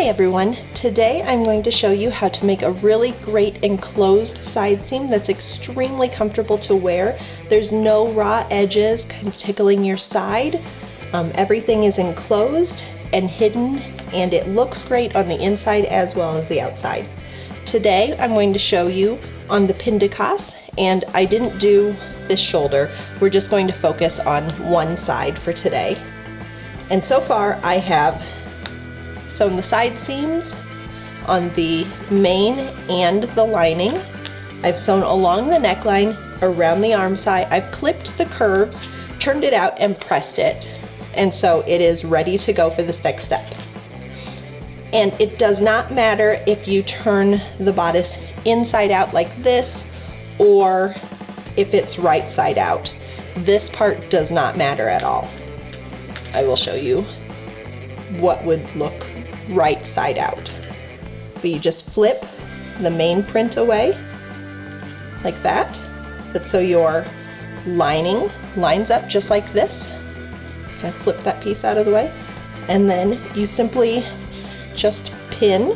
everyone, today I'm going to show you how to make a really great enclosed side seam that's extremely comfortable to wear. There's no raw edges kind of tickling your side. Everything is enclosed and hidden, and it looks great on the inside as well as the outside. Today I'm going to show you on the Pindakaas, and I didn't do this shoulder. We're just going to focus on one side for today. And so far I have sewn the side seams on the main and the lining. I've sewn along the neckline, around the arm side. I've clipped the curves, turned it out, and pressed it. And so it is ready to go for this next step. And it does not matter if you turn the bodice inside out like this or if it's right side out. This part does not matter at all. I will show you what would look right side out. But you just flip the main print away like that. That's so your lining lines up just like this. Kind of flip that piece out of the way. And then you simply just pin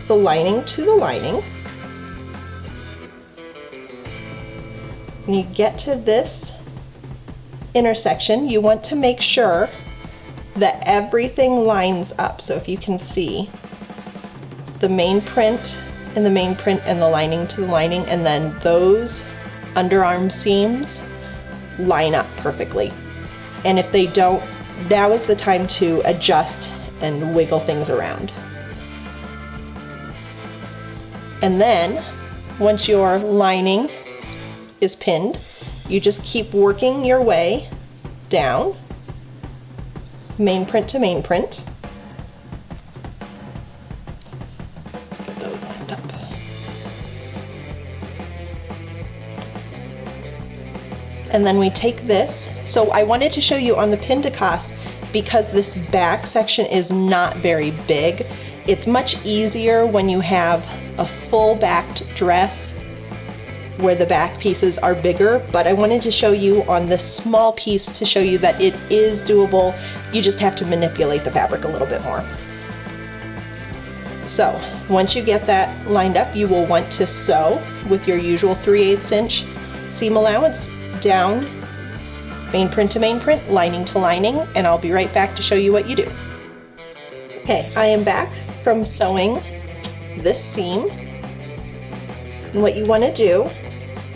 the lining to the lining. When you get to this intersection, you want to make sure that everything lines up. So if you can see the main print and the main print and the lining to the lining, and then those underarm seams line up perfectly. And if they don't, now is the time to adjust and wiggle things around. And then once your lining is pinned, you just keep working your way down, main print to main print. Let's get those lined up. And then we take this. So I wanted to show you on the Pindakaas, because this back section is not very big. It's much easier when you have a full backed dress where the back pieces are bigger, but I wanted to show you on this small piece to show you that it is doable. You just have to manipulate the fabric a little bit more. So once you get that lined up, you will want to sew with your usual 3/8 inch seam allowance down, main print to main print, lining to lining, and I'll be right back to show you what you do. Okay, I am back from sewing this seam. And what you want to do,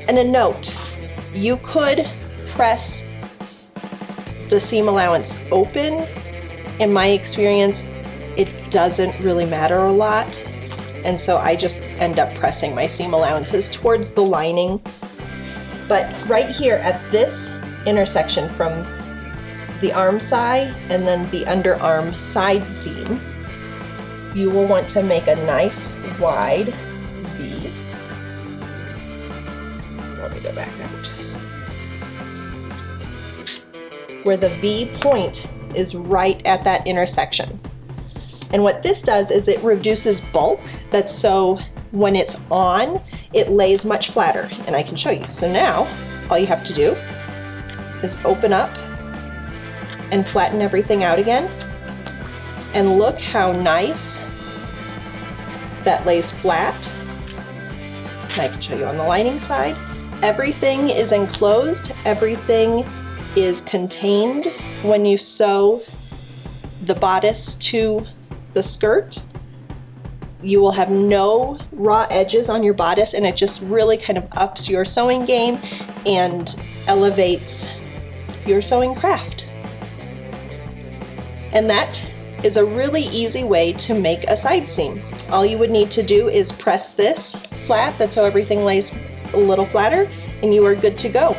and a note, you could press the seam allowance open. In my experience, it doesn't really matter a lot, and so I just end up pressing my seam allowances towards the lining. But right here at this intersection from the arm side and then the underarm side seam, you will want to make a nice wide V. Let me go back out. Where the V point is right at that intersection. And what this does is it reduces bulk. That's so when it's on, it lays much flatter, and I can show you. So now all you have to do is open up and flatten everything out again. And look how nice that lays flat. And I can show you on the lining side. Everything is enclosed, everything is contained when you sew the bodice to the skirt. You will have no raw edges on your bodice, and it just really kind of ups your sewing game and elevates your sewing craft. And that is a really easy way to make a side seam. All you would need to do is press this flat, that's how everything lays a little flatter, and you are good to go.